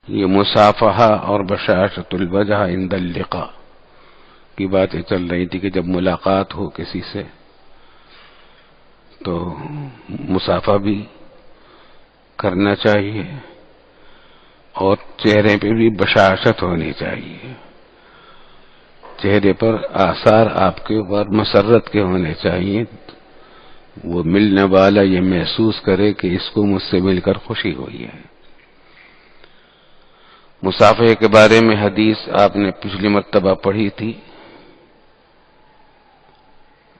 یہ مصافحہ اور بشاشۃ الوجہ عند اللقاء کی باتیں چل رہی تھی کہ جب ملاقات ہو کسی سے تو مصافحہ بھی کرنا چاہیے اور چہرے پہ بھی بشاشت ہونی چاہیے، چہرے پر آثار آپ کے اوپر مسرت کے ہونے چاہیے، وہ ملنے والا یہ محسوس کرے کہ اس کو مجھ سے مل کر خوشی ہوئی ہے۔ مصافحے کے بارے میں حدیث آپ نے پچھلی مرتبہ پڑھی تھی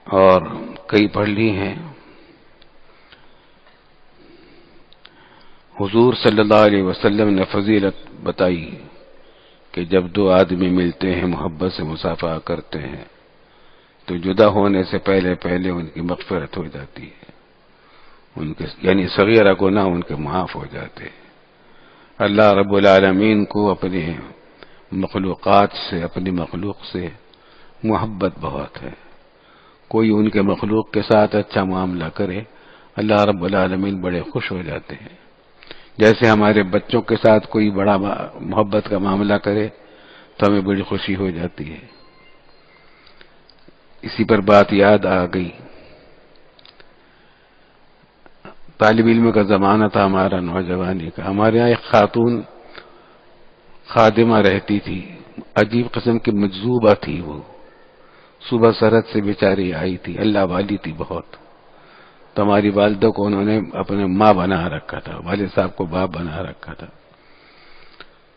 اور کئی پڑھ لی ہیں۔ حضور صلی اللہ علیہ وسلم نے فضیلت بتائی کہ جب دو آدمی ملتے ہیں، محبت سے مصافحہ کرتے ہیں تو جدا ہونے سے پہلے پہلے ان کی مغفرت ہو جاتی ہے، ان کے یعنی صغیرہ گناہ ان کے معاف ہو جاتے ہیں۔ اللہ رب العالمین کو اپنے مخلوقات سے، اپنی مخلوق سے محبت بہت ہے۔ کوئی ان کے مخلوق کے ساتھ اچھا معاملہ کرے، اللہ رب العالمین بڑے خوش ہو جاتے ہیں۔ جیسے ہمارے بچوں کے ساتھ کوئی بڑا محبت کا معاملہ کرے تو ہمیں بڑی خوشی ہو جاتی ہے۔ اسی پر بات یاد آ گئی، طالب علم کا زمانہ تھا ہمارا، نوجوانی کا۔ ہمارے یہاں ایک خاتون خادمہ رہتی تھی، عجیب قسم کی مجذوبہ تھی وہ، صبح سرحد سے بیچاری آئی تھی، اللہ والی تھی بہت۔ تو ہماری والدہ کو انہوں نے اپنے ماں بنا رکھا تھا، والد صاحب کو باپ بنا رکھا تھا۔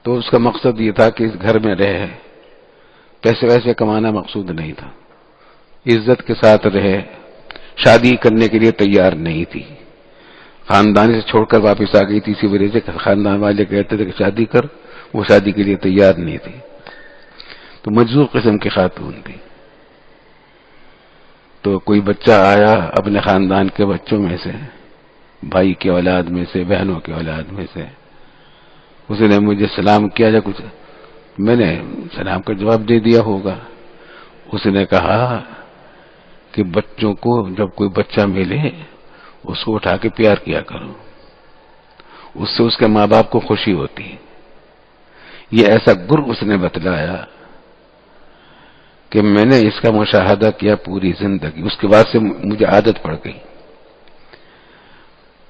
تو اس کا مقصد یہ تھا کہ اس گھر میں رہے، پیسے ویسے کمانا مقصود نہیں تھا، عزت کے ساتھ رہے، شادی کرنے کے لیے تیار نہیں تھی، خاندان سے چھوڑ کر واپس آ گئی تھی، اسی وجہ سے خاندان والے کہتے تھے کہ شادی کر، وہ شادی کے لیے تیار نہیں تھی۔ تو مجذوب قسم کی خاتون تھی۔ تو کوئی بچہ آیا اپنے خاندان کے بچوں میں سے، بھائی کی اولاد میں سے، بہنوں کی اولاد میں سے، اس نے مجھے سلام کیا، یا کچھ میں نے سلام کا جواب دے دیا ہوگا۔ اس نے کہا کہ بچوں کو جب کوئی بچہ ملے اس کو اٹھا کے پیار کیا کرو، اس سے اس کے ماں باپ کو خوشی ہوتی ہے۔ یہ ایسا گر اس نے بتلایا کہ میں نے اس کا مشاہدہ کیا پوری زندگی۔ اس کے بعد سے مجھے عادت پڑ گئی۔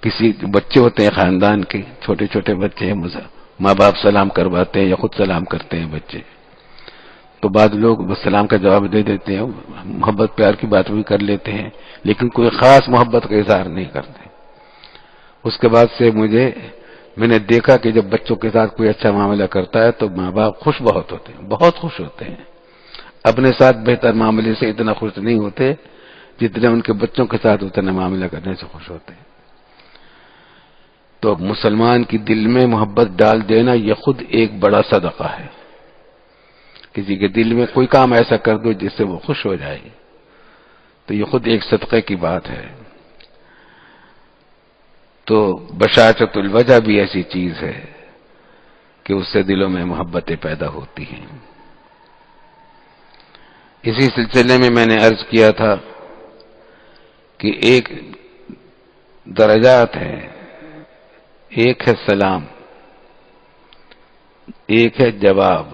کسی بچے ہوتے ہیں خاندان کے، چھوٹے چھوٹے بچے ہیں، ماں باپ سلام کرواتے ہیں یا خود سلام کرتے ہیں بچے، تو بعد لوگ بس سلام کا جواب دے دیتے ہیں، محبت پیار کی بات بھی کر لیتے ہیں، لیکن کوئی خاص محبت کا اظہار نہیں کرتے۔ اس کے بعد سے میں نے دیکھا کہ جب بچوں کے ساتھ کوئی اچھا معاملہ کرتا ہے تو ماں باپ خوش بہت ہوتے ہیں، بہت خوش ہوتے ہیں۔ اپنے ساتھ بہتر معاملے سے اتنا خوش نہیں ہوتے جتنے ان کے بچوں کے ساتھ اتنا معاملہ کرنے سے خوش ہوتے ہیں۔ تو مسلمان کی دل میں محبت ڈال دینا یہ خود ایک بڑا صدقہ ہے۔ کسی کے دل میں کوئی کام ایسا کر دو جس سے وہ خوش ہو جائے تو یہ خود ایک صدقے کی بات ہے۔ تو بشاشۃ الوجہ بھی ایسی چیز ہے کہ اس سے دلوں میں محبتیں پیدا ہوتی ہیں۔ اسی سلسلے میں نے عرض کیا تھا کہ ایک درجات ہیں، ایک ہے سلام، ایک ہے جواب،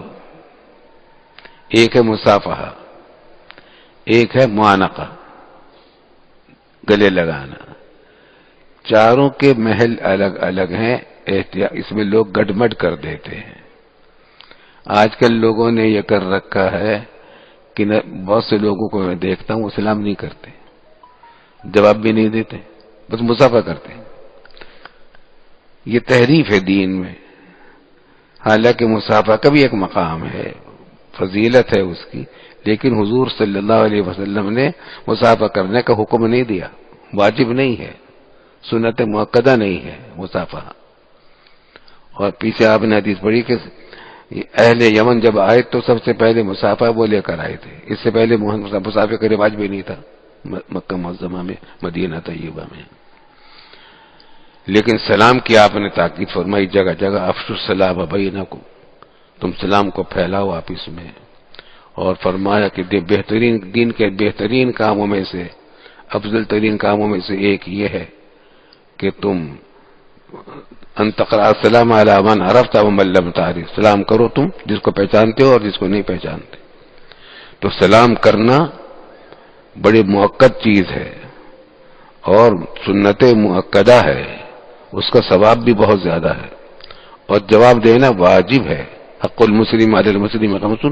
ایک ہے مصافحہ، ایک ہے معانقہ، گلے لگانا۔ چاروں کے محل الگ الگ ہیں، اس میں لوگ گڈمڈ کر دیتے ہیں۔ آج کل لوگوں نے یہ کر رکھا ہے کہ بہت سے لوگوں کو میں دیکھتا ہوں وہ سلام نہیں کرتے، جواب بھی نہیں دیتے، بس مصافحہ کرتے ہیں۔ یہ تحریف ہے دین میں، حالانکہ مصافحہ کا بھی ایک مقام ہے، فضیلت ہے اس کی، لیکن حضور صلی اللہ علیہ وسلم نے مصافحہ کرنے کا حکم نہیں دیا، واجب نہیں ہے، سنت مؤکدہ نہیں ہے مصافحہ۔ اور پیچھے آپ نے حدیث پڑھی کہ اہل یمن جب آئے تو سب سے پہلے مصافحہ وہ لے کر آئے تھے، اس سے پہلے مصافحہ کا رواج بھی نہیں تھا مکہ معظمہ میں، مدینہ طیبہ میں۔ لیکن سلام کی آپ نے تاکید فرمائی، جگہ جگہ افشوا السلام بینکم، تم سلام کو پھیلاؤ آپس میں، اور فرمایا کہ دین کے بہترین کاموں میں سے، افضل ترین کاموں میں سے ایک یہ ہے کہ تم ان تقرأ السلام علی من عرفت ومن لم تعرف، سلام کرو تم جس کو پہچانتے ہو اور جس کو نہیں پہچانتے. تو سلام کرنا بڑی مؤکد چیز ہے اور سنت مؤکدہ ہے، اس کا ثواب بھی بہت زیادہ ہے، اور جواب دینا واجب ہے. حق المسلم علی المسلم خمس،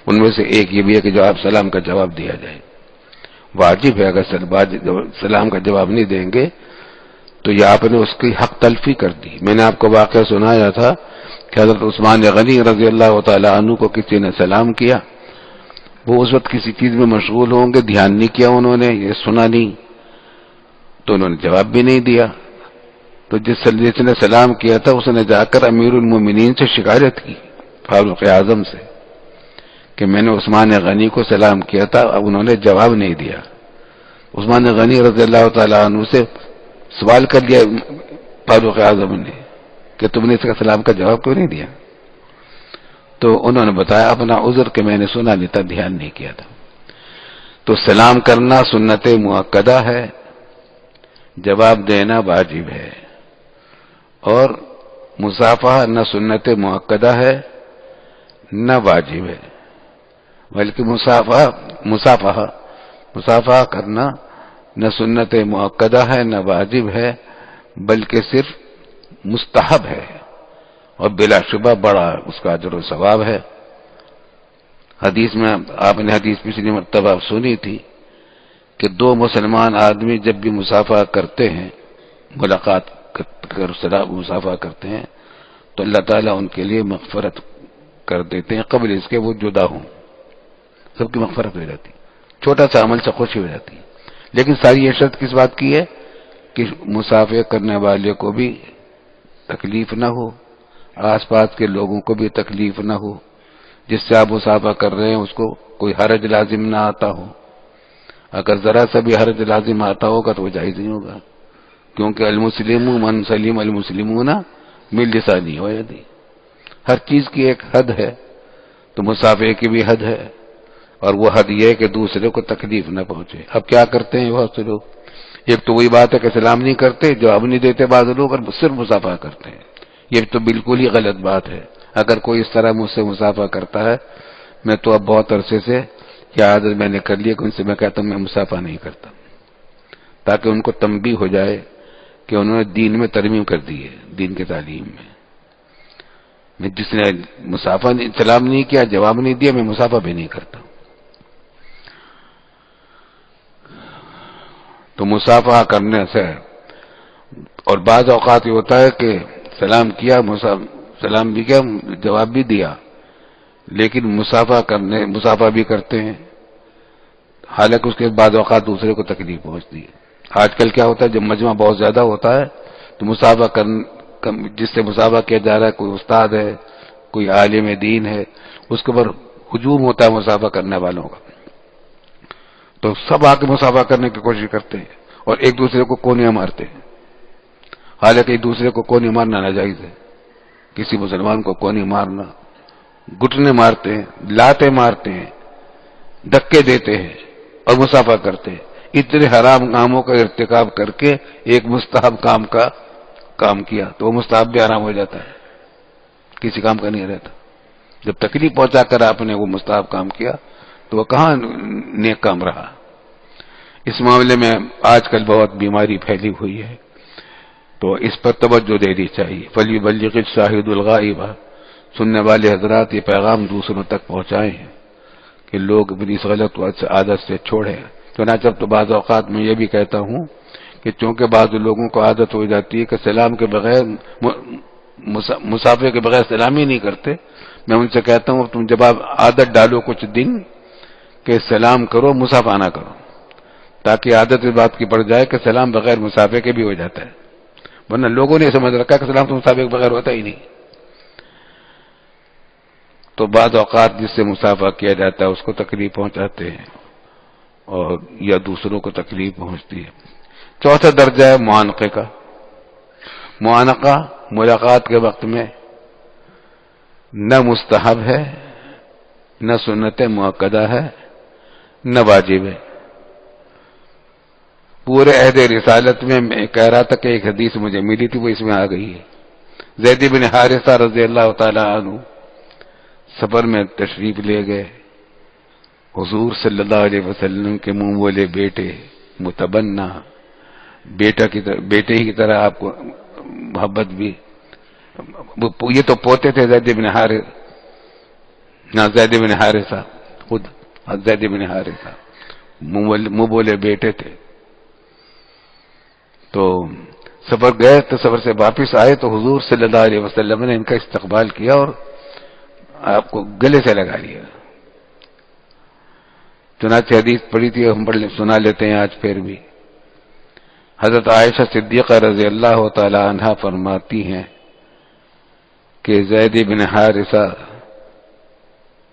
ان میں سے ایک یہ بھی ہے کہ جو آپ سلام کا جواب دیا جائے، واجب ہے. اگر سلام کا جواب نہیں دیں گے تو یہ آپ نے اس کی حق تلفی کر دی. میں نے آپ کو واقعہ سنایا تھا کہ حضرت عثمان غنی رضی اللہ تعالی عنہ کو کسی نے سلام کیا، وہ اس وقت کسی چیز میں مشغول ہوں گے، دھیان نہیں کیا انہوں نے، یہ سنا نہیں، تو انہوں نے جواب بھی نہیں دیا. تو جس نے سلام کیا تھا اس نے جا کر امیر المومنین سے شکایت کی، فاروق اعظم سے، کہ میں نے عثمان غنی کو سلام کیا تھا، اب انہوں نے جواب نہیں دیا. عثمان غنی رضی اللہ تعالی عنہ سے سوال کر لیا فاروق اعظم نے کہ تم نے اس کا سلام کا جواب کیوں نہیں دیا؟ تو انہوں نے بتایا اپنا عذر کہ میں نے سنا نہیں تھا، دھیان نہیں کیا تھا. تو سلام کرنا سنت مؤکدہ ہے، جواب دینا واجب ہے، اور مصافحہ نہ سنت مؤکدہ ہے نہ واجب ہے، بلکہ مصافحہ کرنا نہ سنت مؤکدہ ہے نہ واجب ہے، بلکہ صرف مستحب ہے، اور بلا شبہ بڑا اس کا اجر و ثواب ہے. حدیث میں آپ نے حدیث پچھلی مرتبہ سنی تھی کہ دو مسلمان آدمی جب بھی مصافحہ کرتے ہیں، ملاقات کر مصافحہ کرتے ہیں، تو اللہ تعالیٰ ان کے لیے مغفرت کر دیتے ہیں قبل اس کے وہ جدا ہوں. سب کی مغفرت ہو جاتی، چھوٹا سا عمل سے خوشی ہو جاتی. لیکن ساری یہ شرط کس بات کی ہے کہ مصافحہ کرنے والے کو بھی تکلیف نہ ہو، آس پاس کے لوگوں کو بھی تکلیف نہ ہو، جس سے آپ مصافحہ کر رہے ہیں اس کو کوئی حرج لازم نہ آتا ہو. اگر ذرا سا بھی حرج لازم آتا ہوگا تو وہ جائز نہیں ہوگا، کیونکہ المسلم من سلیم المسلمون من لسانہ و یدہ، ہر چیز کی ایک حد ہے، تو مصافحے کی بھی حد ہے، اور وہ حد یہ ہے کہ دوسرے کو تکلیف نہ پہنچے. اب کیا کرتے ہیں بہت سے لوگ، ایک تو وہی بات ہے کہ سلام نہیں کرتے، جواب نہیں دیتے بعض لوگ، اور صرف مصافحہ کرتے ہیں. یہ تو بالکل ہی غلط بات ہے. اگر کوئی اس طرح مجھ سے مصافحہ کرتا ہے، میں تو اب بہت عرصے سے یہ عادت میں نے کر لی کہ ان سے میں کہتا ہوں میں مصافحہ نہیں کرتا، تاکہ ان کو تنبیہ ہو جائے کہ انہوں نے دین میں ترمیم کر دی ہے، دین کی تعلیم میں. جس نے مصافحہ سلام نہیں کیا، جواب نہیں دیا، میں مصافحہ بھی نہیں کرتا. تو مصافحہ کرنے سے، اور بعض اوقات یہ ہوتا ہے کہ سلام کیا، سلام بھی کیا، جواب بھی دیا، لیکن مصافحہ بھی کرتے ہیں، حالانکہ اس کے بعد اوقات دوسرے کو تکلیف پہنچتی ہے. آج کل کیا ہوتا ہے، جب مجمع بہت زیادہ ہوتا ہے تو جس سے مصافحہ کیا جا رہا ہے، کوئی استاد ہے، کوئی عالم دین ہے، اس کے اوپر ہجوم ہوتا ہے مصافحہ کرنے والوں کا، تو سب آ کے مصافحہ کرنے کی کوشش کرتے ہیں اور ایک دوسرے کو کونیاں مارتے ہیں. حالانکہ ایک دوسرے کو کونی مارنا ناجائز ہے، کسی مسلمان کو کونی مارنا، گھٹنے مارتے ہیں، لاتے مارتے ہیں، دھکے دیتے ہیں اور مصافحہ کرتے ہیں. اتنے حرام کاموں کا ارتکاب کر کے ایک مستحب کام کیا تو وہ مستحب بھی حرام ہو جاتا ہے، کسی کام کا نہیں رہتا. جب تکلیف پہنچا کر آپ نے وہ مستحب کام کیا تو وہ کہاں نیک کام رہا. اس معاملے میں آج کل بہت بیماری پھیلی ہوئی ہے، تو اس پر توجہ دینی چاہیے. فَلْيُبَلِّغِ الشَّاهِدُ الْغَائِبَ، سننے والے حضرات یہ پیغام دوسروں تک پہنچائیں کہ لوگ اپنی اس غلط عادت سے چھوڑیں. چنانچہ تو بعض اوقات میں یہ بھی کہتا ہوں کہ چونکہ بعض لوگوں کو عادت ہو جاتی ہے کہ سلام کے بغیر، مصافحے کے بغیر سلام ہی نہیں کرتے، میں ان سے کہتا ہوں تم جب آپ عادت ڈالو کچھ دن کہ سلام کرو مصافحہ نہ کرو، تاکہ عادت اس بات کی پڑ جائے کہ سلام بغیر مصافحے کے بھی ہو جاتا ہے. ورنہ لوگوں نے سمجھ رکھا کہ سلام تو مصافحے کے بغیر ہوتا ہی نہیں. تو بعض اوقات جس سے مصافحہ کیا جاتا ہے اس کو تکلیف پہنچاتے ہیں اور یا دوسروں کو تکلیف پہنچتی ہے. چوتھا درجہ ہے معانقے کا. معانقہ ملاقات کے وقت میں نہ مستحب ہے، نہ سنت مؤکدہ ہے، نہ واجب ہے. پورے عہد رسالت میں کہہ رہا تھا کہ ایک حدیث مجھے ملی تھی، وہ اس میں آ گئی ہے زید بن حارثہ رضی اللہ تعالی عنہ سفر میں تشریف لے گئے. حضور صلی اللہ علیہ وسلم کے منہ بولے بیٹے، متبنہ، بیٹے ہی کی طرح آپ کو محبت بھی. یہ تو پوتے تھے زید بن حارثہ، خود زید بن حارثہ منہ بولے بیٹے تھے. تو سفر گئے تو سفر سے واپس آئے تو حضور صلی اللہ علیہ وسلم نے ان کا استقبال کیا اور آپ کو گلے سے لگا لیا. چنانچہ حدیث پڑھی تھی، ہم سنا لیتے ہیں آج پھر بھی. حضرت عائشہ صدیقہ رضی اللہ تعالی عنہا فرماتی ہیں کہ زید بن حارثہ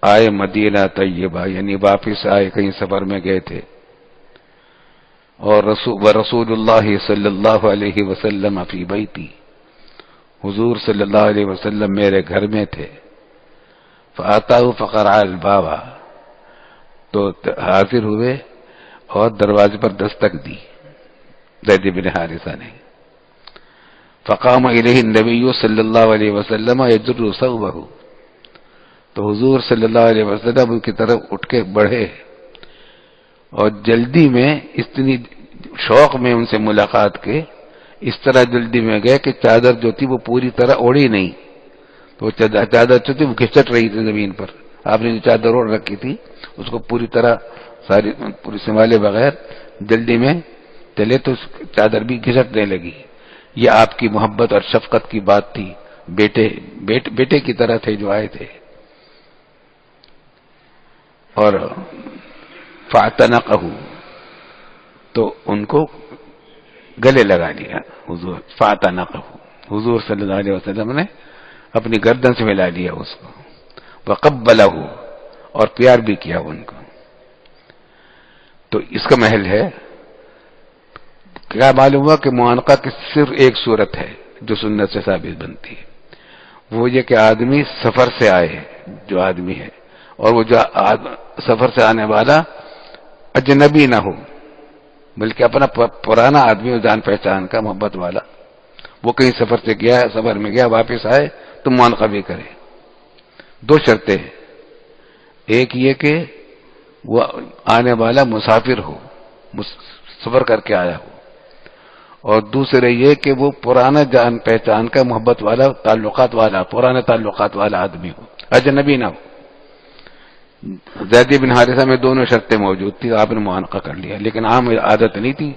آئے مدینہ طیبہ، یعنی واپس آئے، کہیں سفر میں گئے تھے، اور رسول اللہ صلی اللہ علیہ وسلم فی بیتی، حضور صلی اللہ علیہ وسلم میرے گھر میں تھے. فآتاہ فقرع الباب، تو حاضر ہوئے اور دروازے پر دستک دی زید بن حارثہ نے. فقام الیہ النبی صلی اللہ علیہ وسلم یجر ثوبہ، تو حضور صلی اللہ علیہ وسلم ان کی طرف اٹھ کے بڑھے اور جلدی میں، اتنی شوق میں ان سے ملاقات کے، اس طرح جلدی میں گئے کہ چادر جو تھی وہ پوری طرح اوڑی نہیں. تو چادر جو تھی وہ گھسٹ رہی تھی زمین پر. آپ نے جو چادر اوڑھ رکھی تھی اس کو پوری طرح پوری سنبھالے بغیر جلدی میں چلے تو چادر بھی گھسٹنے لگی. یہ آپ کی محبت اور شفقت کی بات تھی. بیٹے کی طرح تھے جو آئے تھے. اور فاعتنقہ، تو ان کو گلے لگا لیا حضور. فاعتنقہ، حضور صلی اللہ علیہ وسلم نے اپنی گردن سے ملا لیا اس کو. وقبلہ، اور پیار بھی کیا ان کو. تو اس کا محل ہے. کیا معلوم ہوا کہ معانقہ کی صرف ایک صورت ہے جو سنت سے ثابت بنتی ہے، وہ یہ کہ آدمی سفر سے آئے، جو آدمی ہے، اور وہ جو سفر سے آنے والا اجنبی نہ ہو، بلکہ اپنا پرانا آدمی ہو، جان پہچان کا، محبت والا. وہ کہیں سفر سے گیا، سفر میں گیا، واپس آئے تو معانقہ بھی کرے. دو شرطیں ہیں. ایک یہ کہ وہ آنے والا مسافر ہو، سفر کر کے آیا ہو، اور دوسرے یہ کہ وہ پرانا جان پہچان کا، محبت والا، تعلقات والا، پرانے تعلقات والا آدمی ہو، اجنبی نہ ہو. زید بن حارثہ میں دونوں شرطیں موجود تھی. آپ نے معانقہ کر لیا، لیکن عام عادت نہیں تھی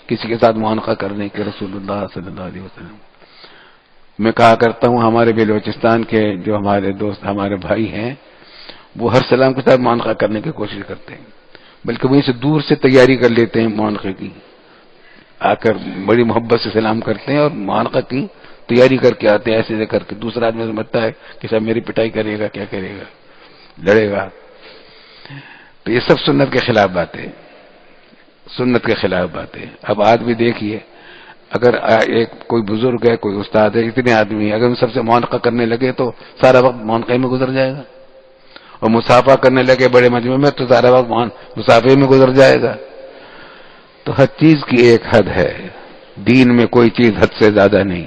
کسی کے ساتھ معانقہ کرنے کے رسول اللہ صلی اللہ علیہ وسلم. میں کہا کرتا ہوں ہمارے بلوچستان کے جو ہمارے دوست، ہمارے بھائی ہیں، وہ ہر سلام کے ساتھ معانقہ کرنے کی کوشش کرتے ہیں، بلکہ وہیں سے دور سے تیاری کر لیتے ہیں معانقے کی. آ کر بڑی محبت سے سلام کرتے ہیں اور معانقہ کی تیاری کر کے آتے ہیں، ایسے کر کے. دوسرا آدمی سمجھتا ہے کہ صاحب میری پٹائی کرے گا، کیا کرے گا، لڑے گا. تو یہ سب سنت کے خلاف باتیں، سنت کے خلاف باتیں. اب آدمی دیکھیے، اگر ایک کوئی بزرگ ہے، کوئی استاد ہے، اتنے آدمی اگر ان سب سے معانقہ کرنے لگے تو سارا وقت معانقے میں گزر جائے گا، اور مسافہ کرنے لگے بڑے مجمع میں تو سارا وقت مسافے میں گزر جائے گا. تو ہر چیز کی ایک حد ہے. دین میں کوئی چیز حد سے زیادہ نہیں.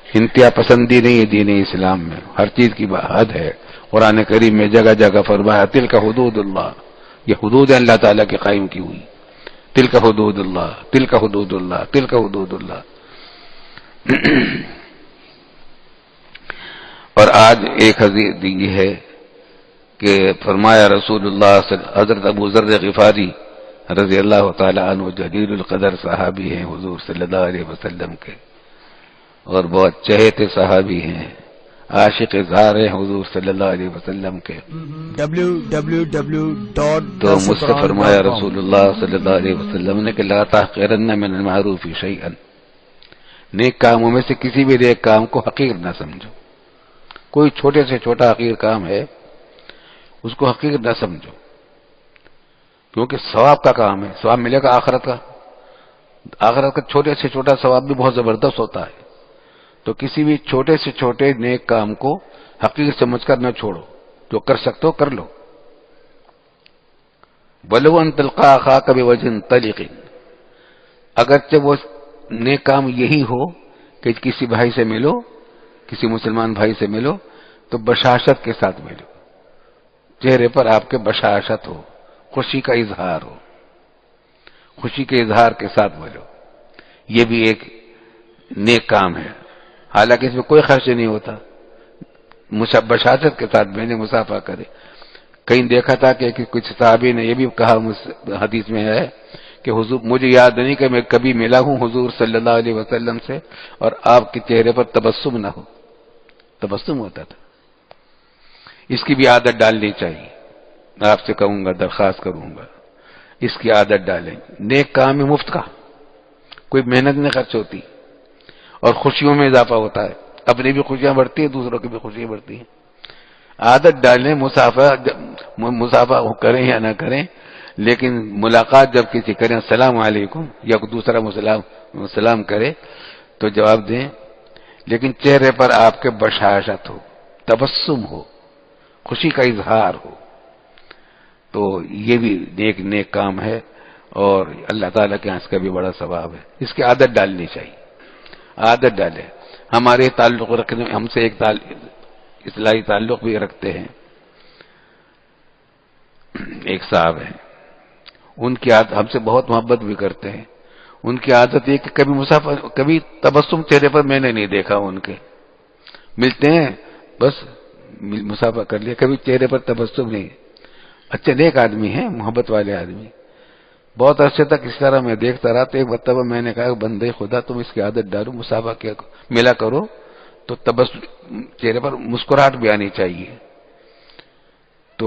انتہا پسندی نہیں ہے دین اسلام میں، ہر چیز کی حد ہے. قرآن کریم میں جگہ جگہ فرمایا تلک حدود اللہ، یہ حدود اللہ تعالیٰ کی قائم کی ہوئی. تلک حدود اللہ، تلک حدود اللہ، تلک حدود اللہ. اور آج ایک حدیث یہ ہے کہ فرمایا رسول اللہ حضرت ابو ذر غفاری رضی اللہ تعالی عنہ جلیل القدر صحابی ہیں حضور صلی اللہ علیہ وسلم کے، اور بہت چہتے صحابی ہیں، عاشق زار ہیں حضور صلی اللہ علیہ وسلم کے. تو مجھ سے فرمایا رسول اللہ صلی اللہ علیہ وسلم نے کہ لا تحقرن من المعروف شیئا، نیک کاموں میں سے کسی بھی نیک کام کو حقیر نہ سمجھو. کوئی چھوٹے سے چھوٹا حقیر کام ہے اس کو حقیر نہ سمجھو، کیونکہ ثواب کا کام ہے، ثواب ملے گا آخرت کا. آخرت کا چھوٹے سے چھوٹا ثواب بھی بہت زبردست ہوتا ہے. تو کسی بھی چھوٹے سے چھوٹے نیک کام کو حقیر سمجھ کر نہ چھوڑو، جو کر سکتے ہو کر لو. وَلَوْ أَن تَلْقَىٰ أَخَاكَ بِوَجْهٍ طَلِقٍ، اگرچہ وہ نیک کام یہی ہو کہ کسی بھائی سے ملو کسی مسلمان بھائی سے ملو تو بشاشت کے ساتھ ملو، چہرے پر آپ کے بشاشت ہو، خوشی کا اظہار ہو، خوشی کے اظہار کے ساتھ ملو. یہ بھی ایک نیک کام ہے، حالانکہ اس میں کوئی خرچ نہیں ہوتا. بشاشت کے ساتھ میں نے مسافہ کرے. کہیں دیکھا تھا کہ کچھ صحابی نے یہ بھی کہا، حدیث میں ہے کہ حضور مجھے یاد نہیں کہ میں کبھی ملا ہوں حضور صلی اللہ علیہ وسلم سے اور آپ کے چہرے پر تبسم نہ ہو. تبسم ہوتا تھا. اس کی بھی عادت ڈالنی چاہیے. میں آپ سے کہوں گا، درخواست کروں گا، اس کی عادت ڈالیں. نیک کام ہے مفت کا، کوئی محنت نہیں خرچ ہوتی، اور خوشیوں میں اضافہ ہوتا ہے. اپنی بھی خوشیاں بڑھتی ہیں، دوسروں کی بھی خوشیاں بڑھتی ہیں. عادت ڈالیں، مسافہ کریں یا نہ کریں، لیکن ملاقات جب کسی کریں السلام علیکم یا کوئی دوسرا سلام کرے تو جواب دیں، لیکن چہرے پر آپ کے بشاشت ہو، تبسم ہو، خوشی کا اظہار ہو. تو یہ بھی نیک کام ہے، اور اللہ تعالیٰ کے یہاں اس کا بھی بڑا ثواب ہے. اس کی عادت ڈالنی چاہیے. عادت ڈالے. ہمارے تعلق رکھنے، ہم سے ایک اصلاحی تعلق بھی رکھتے ہیں، ایک صاحب ہیں، ان کی عادت ہم سے بہت محبت بھی کرتے ہیں. ان کی عادت یہ کہ کبھی تبسم چہرے پر میں نے نہیں دیکھا. ان کے ملتے ہیں بس مسافہ کر لیا، کبھی چہرے پر تبسم نہیں. اچھے نیک آدمی ہیں، محبت والے آدمی. بہت عرصے تک اس طرح میں دیکھتا رہا. تو ایک مرتبہ میں نے کہا، بندے خدا تم اس کی عادت ڈالو، مسافہ کیا ملا کرو تو تبسم چہرے پر مسکراہٹ بھی آنی چاہیے. تو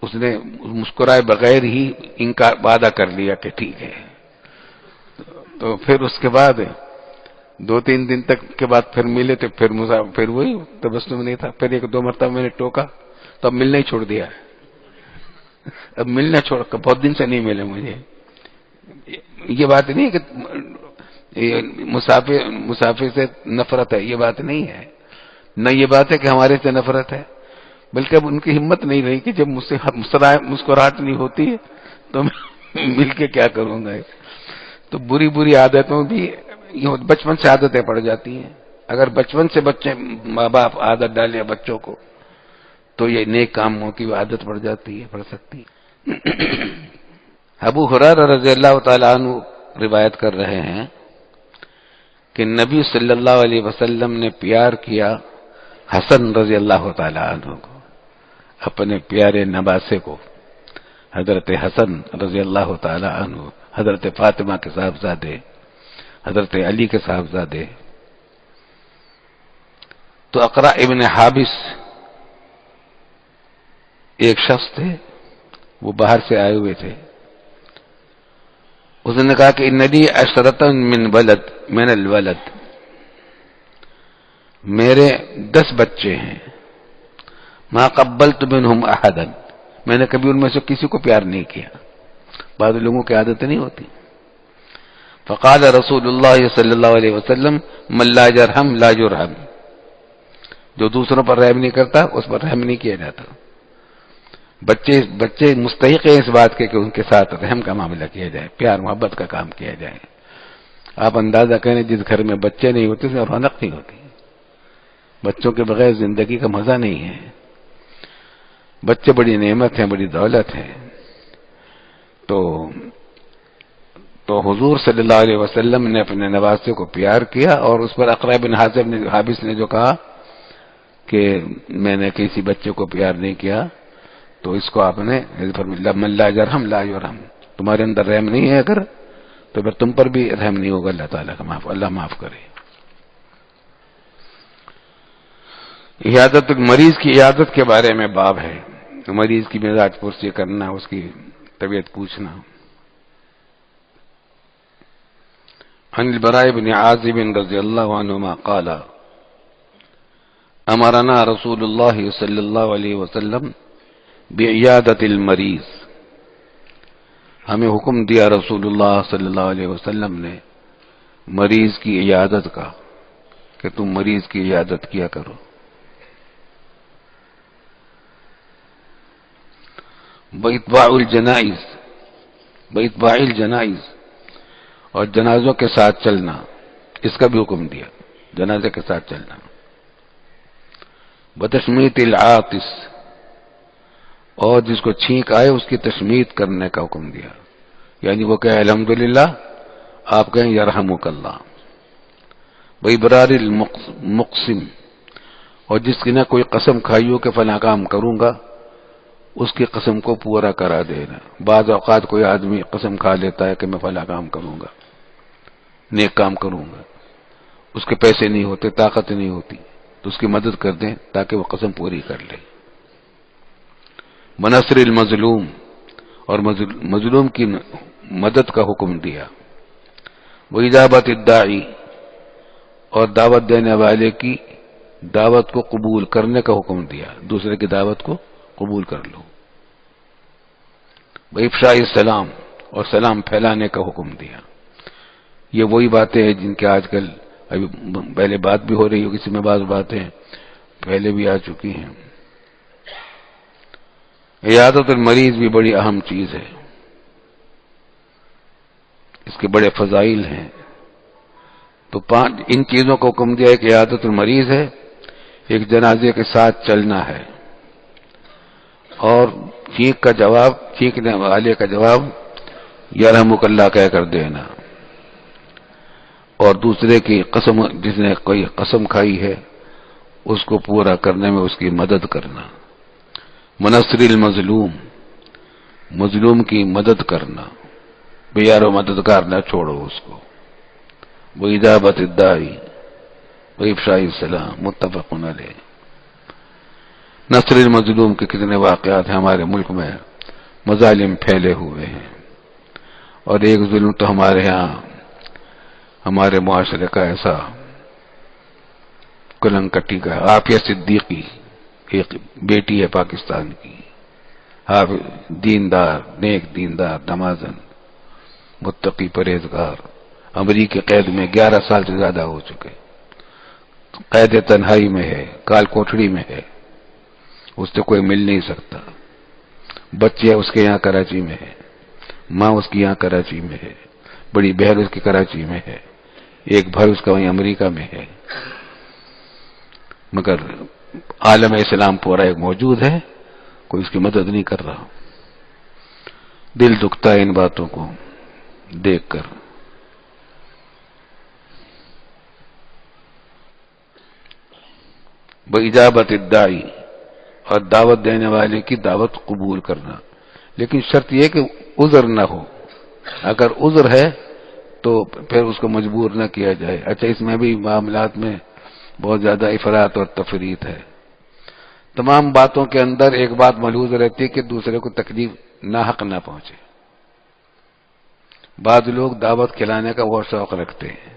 اس نے مسکرائے بغیر ہی انکار وعدہ کر لیا کہ ٹھیک ہے. تو پھر اس کے بعد 2-3 دن تک کے بعد پھر ملے تو پھر وہی تبسم نہیں تھا. پھر 1-2 مرتبہ میں نے ٹوکا تو اب ملنا ہی چھوڑ دیا. اب ملنا چھوڑ کر بہت دن سے نہیں ملے مجھے. یہ بات نہیں کہ مسافر سے نفرت ہے، یہ بات نہیں ہے. نہ یہ بات ہے کہ ہمارے سے نفرت ہے، بلکہ اب ان کی ہمت نہیں رہی کہ جب مجھ سے مسکراہٹ نہیں ہوتی ہے تو میں مل کے کیا کروں گا. تو بری عادتوں بھی بچپن سے عادتیں پڑ جاتی ہیں. اگر بچپن سے بچے ماں باپ عادت ڈالیں بچوں کو تو یہ نیک کاموں کی عادت پڑ جاتی ہے، پڑ سکتی ہے. ابو ہریرہ رضی اللہ تعالی عنہ روایت کر رہے ہیں کہ نبی صلی اللہ علیہ وسلم نے پیار کیا حسن رضی اللہ تعالی عنہ کو، اپنے پیارے نواسے کو، حضرت حسن رضی اللہ تعالی عنہ، حضرت فاطمہ کے صاحبزادے، حضرت علی کے صاحبزادے. تو اقرا ابن حابس ایک شخص تھے، وہ باہر سے آئے ہوئے تھے. اس نے کہا کہ اننی عشرۃ من الولد، میرے 10 بچے ہیں. ما قبلت منهم احدا، میں نے کبھی ان میں سے کسی کو پیار نہیں کیا. بعض لوگوں کی عادت نہیں ہوتی. فقال رسول اللہ صلی اللہ علیہ وسلم من لا يرحم لا يرحم، جو دوسروں پر رحم نہیں کرتا اس پر رحم نہیں کیا جاتا. بچے مستحق ہیں اس بات کے کہ ان کے ساتھ رحم کا معاملہ کیا جائے، پیار محبت کا کام کیا جائے. آپ اندازہ کریں جس گھر میں بچے نہیں ہوتے اس میں رونق نہیں ہوتی. بچوں کے بغیر زندگی کا مزہ نہیں ہے. بچے بڑی نعمت ہیں، بڑی دولت ہے. تو حضور صلی اللہ علیہ وسلم نے اپنے نواسے کو پیار کیا، اور اس پر اقرا بن حابس نے جو کہا کہ میں نے کسی بچے کو پیار نہیں کیا، تو اس کو آپ نے من لا يرحم لا يرحم، تمہارے اندر رحم نہیں ہے اگر تو پھر تم پر بھی رحم نہیں ہوگا. اللہ تعالیٰ کا اللہ معاف کرے. عیادت، مریض کی عیادت کے بارے میں باب ہے. مریض کی مزاج پرسی کرنا، اس کی طبیعت پوچھنا. عن البراء بن عازب رضی اللہ عنہما قال امرنا رسول اللہ صلی اللہ علیہ وسلم بعیادت المریض، ہمیں حکم دیا رسول اللہ صلی اللہ علیہ وسلم نے مریض کی عیادت کا، کہ تم مریض کی عیادت کیا کرو. باتباع الجنائز، اور جنازوں کے ساتھ چلنا، اس کا بھی حکم دیا، جنازے کے ساتھ چلنا. بتشمیت العاطس، اور جس کو چھینک آئے اس کی تشمیت کرنے کا حکم دیا، یعنی وہ کہے الحمدللہ، آپ کہیں یرحمک اللہ۔ وابرار المقسم، اور جس کی نہ کوئی قسم کھائی ہو کہ فلاں کام کروں گا، اس کی قسم کو پورا کرا دینا۔ بعض اوقات کوئی آدمی قسم کھا لیتا ہے کہ میں فلاں کام کروں گا، نیک کام کروں گا، اس کے پیسے نہیں ہوتے، طاقت نہیں ہوتی، تو اس کی مدد کر دیں تاکہ وہ قسم پوری کر لے۔ منصر المظلوم، اور مظلوم کی مدد کا حکم دیا۔ وإجابت الداعی، اور دعوت دینے والے کی دعوت کو قبول کرنے کا حکم دیا، دوسرے کی دعوت کو قبول کر لو۔ وإفشاء السلام، اور سلام پھیلانے کا حکم دیا۔ یہ وہی باتیں ہیں جن کے آج کل ابھی پہلے بات بھی ہو رہی ہو، کسی میں بعض باتیں پہلے بھی آ چکی ہیں۔ عیادت المریض بھی بڑی اہم چیز ہے، اس کے بڑے فضائل ہیں۔ تو ان چیزوں کو حکم دیا ہے کہ عیادت المریض ہے، ایک جنازے کے ساتھ چلنا ہے، اور چیخنے والے کا جواب یرحمک اللہ کہہ کر دینا، اور دوسرے کی قسم، جس نے کوئی قسم کھائی ہے اس کو پورا کرنے میں اس کی مدد کرنا۔ منصر المظلوم، مظلوم کی مدد کرنا، بے یار و مددگار نہ چھوڑو اس کو۔ وإجابت الداعی وإفشاء السلام، متفق علیہ۔ نصر المظلوم کے کتنے واقعات ہیں ہمارے ملک میں، مظالم پھیلے ہوئے ہیں، اور ایک ظلم تو ہمارے ہاں ہمارے معاشرے کا ایسا کلنگ کٹی کا، عافیہ صدیقی ایک بیٹی ہے پاکستان کی، دیندار، نیک دیندار، نمازن، متقی، پرہیزگار، امریکی قید میں 11 سال سے زیادہ ہو چکے، قید تنہائی میں ہے، کال کوٹڑی میں ہے، اس سے کوئی مل نہیں سکتا۔ بچے اس کے یہاں کراچی میں ہے، ماں اس کی یہاں کراچی میں ہے، بڑی بہن اس کی کراچی میں ہے، ایک بھائی اس کا وہیں امریکہ میں ہے، مگر عالم اسلام پورا ایک موجود ہے، کوئی اس کی مدد نہیں کر رہا۔ دل دکھتا ہے ان باتوں کو دیکھ کر۔ بإجابت الداعی، اور دعوت دینے والے کی دعوت قبول کرنا، لیکن شرط یہ کہ عذر نہ ہو۔ اگر عذر ہے تو پھر اس کو مجبور نہ کیا جائے۔ اچھا، اس میں بھی معاملات میں بہت زیادہ افراط اور تفریط ہے۔ تمام باتوں کے اندر ایک بات ملحوظ رہتی ہے کہ دوسرے کو تکلیف ناحق نہ پہنچے۔ بعض لوگ دعوت کھلانے کا بہت شوق رکھتے ہیں،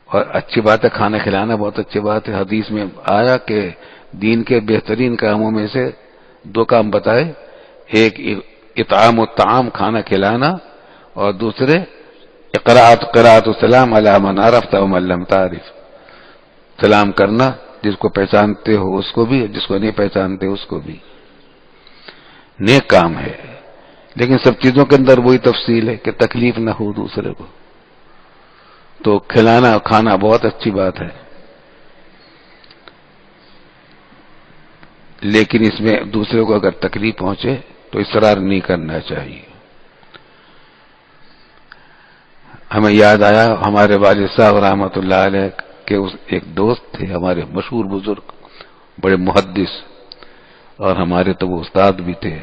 اور اچھی بات ہے، کھانا کھلانا بہت اچھی بات ہے۔ حدیث میں آیا کہ دین کے بہترین کاموں میں سے 2 کام بتائے، ایک اطعام الطعام، کھانا کھلانا، اور دوسرے قراءت السلام علی من عرفت ومن لم تعرف، سلام کرنا، جس کو پہچانتے ہو اس کو بھی، جس کو نہیں پہچانتے اس کو بھی۔ نیک کام ہے، لیکن سب چیزوں کے اندر وہی تفصیل ہے کہ تکلیف نہ ہو دوسرے کو۔ تو کھلانا کھانا بہت اچھی بات ہے، لیکن اس میں دوسرے کو اگر تکلیف پہنچے تو اصرار نہیں کرنا چاہیے۔ ہمیں یاد آیا ہمارے والد صاحب رحمۃ اللہ علیہ کے ایک دوست تھے، ہمارے مشہور بزرگ، بڑے محدث، اور ہمارے تو وہ استاد بھی تھے،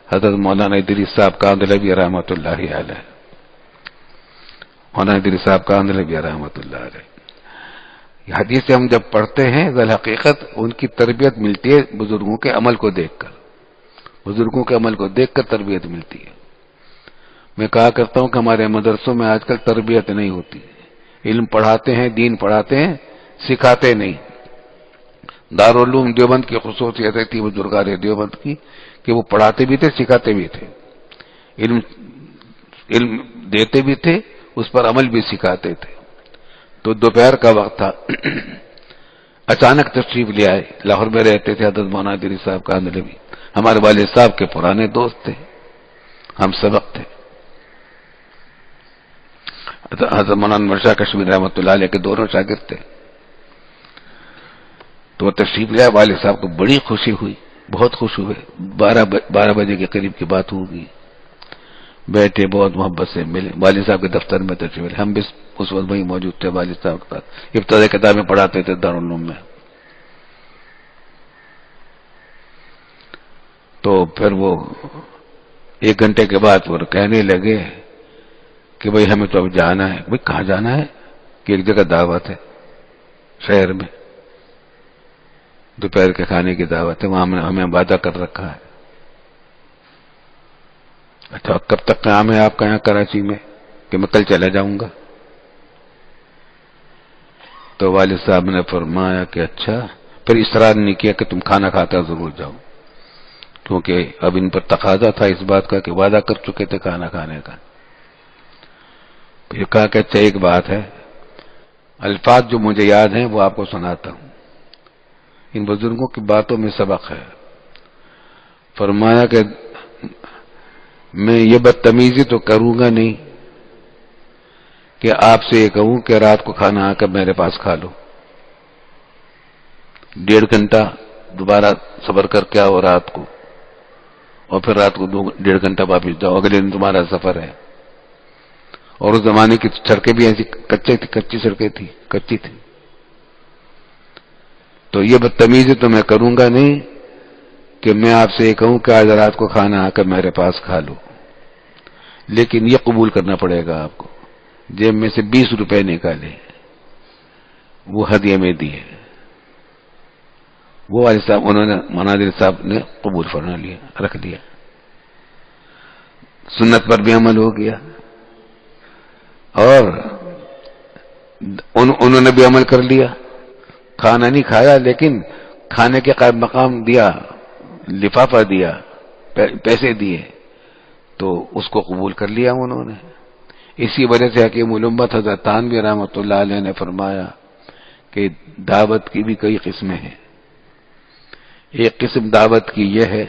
حضرت مولانا ادریس صاحب کاندھلوی رحمۃ اللہ علیہ۔ مولانا ادریس صاحب کاندھلوی رحمۃ اللہ علیہ، یہ حدیث ہم جب پڑھتے ہیں ذل حقیقت ان کی تربیت ملتی ہے بزرگوں کے عمل کو دیکھ کر، بزرگوں کے عمل کو دیکھ کر تربیت ملتی ہے۔ میں کہا کرتا ہوں کہ ہمارے مدرسوں میں آج کل تربیت نہیں ہوتی، علم پڑھاتے ہیں، دین پڑھاتے ہیں، سکھاتے نہیں۔ دارالعلوم دیوبند کی خصوصیت تھی بزرگار دیوبند کی کہ وہ پڑھاتے بھی تھے، سکھاتے بھی تھے، علم دیتے بھی تھے، اس پر عمل بھی سکھاتے تھے۔ تو دوپہر کا وقت تھا، اچانک تشریف لے آئے، لاہور میں رہتے تھے حضرت مولانا ادریس صاحب کاندھلوی، ہمارے والد صاحب کے پرانے دوست تھے، ہم سبق تھے، حضرت مولانا مرشا کشمیر رحمۃ اللہ علیہ کے دونوں شاگرد تھے۔ تو وہ تشریف لے آئے. والد صاحب کو بڑی خوشی ہوئی, بہت خوش ہوئے. 12 بجے کے قریب کی بات ہوگی. بیٹھے, بہت محبت سے ملے, والد صاحب کے دفتر میں تشریف لے. ہم بھی اس وقت وہیں موجود تھے والد صاحب کے پاس, ابتدائی کتابیں پڑھاتے تھے دارالعلوم میں. تو پھر وہ 1 گھنٹے کے بعد وہ کہنے لگے کہ بھئی ہمیں تو اب جانا ہے. بھئی کہاں جانا ہے؟ کہ ایک جگہ دعوت ہے شہر میں, دوپہر کے کھانے کی دعوت ہے, وہاں ہمیں وعدہ کر رکھا ہے. اچھا کب تک قیام ہے آپ کا یہاں کراچی میں؟ کہ میں کل چلا جاؤں گا. تو والد صاحب نے فرمایا کہ اچھا. پھر اصرار نہیں کیا کہ تم کھانا کھاتا ضرور جاؤ, کیونکہ اب ان پر تقاضا تھا اس بات کا کہ وعدہ کر چکے تھے کھانا کھانے کا. یہ کہا کہ اچھا ایک بات ہے, الفاظ جو مجھے یاد ہیں وہ آپ کو سناتا ہوں. ان بزرگوں کی باتوں میں سبق ہے. فرمایا کہ میں یہ بدتمیزی تو کروں گا نہیں کہ آپ سے یہ کہوں کہ رات کو کھانا آ کر میرے پاس کھا لو, 1.5 گھنٹہ دوبارہ صبر کر کے آؤ رات کو, اور پھر رات کو 1.5 گھنٹہ واپس جاؤ, اگلے دن تمہارا سفر ہے. اور اس زمانے کی سڑکیں بھی ایسی کچی سڑکیں تھی, کچی تھی. تو یہ بدتمیزی تو میں کروں گا نہیں کہ میں آپ سے یہ کہوں کہ آج رات کو کھانا آ کر میرے پاس کھا لو, لیکن یہ قبول کرنا پڑے گا آپ کو, جیب میں سے 20 روپے نکالے وہ ہدیے میں دیے. وہ والد صاحب انہوں نے مناظر صاحب نے قبول فرما لیا, رکھ دیا. سنت پر بھی عمل ہو گیا, اور انہوں نے بھی عمل کر لیا. کھانا نہیں کھایا لیکن کھانے کے قائم مقام دیا, لفافہ دیا, پیسے دیے, تو اس کو قبول کر لیا انہوں نے. اسی وجہ سے حکیم الامت حضرت تھانوی رحمۃ اللہ علیہ نے فرمایا کہ دعوت کی بھی کئی قسمیں ہیں. ایک قسم دعوت کی یہ ہے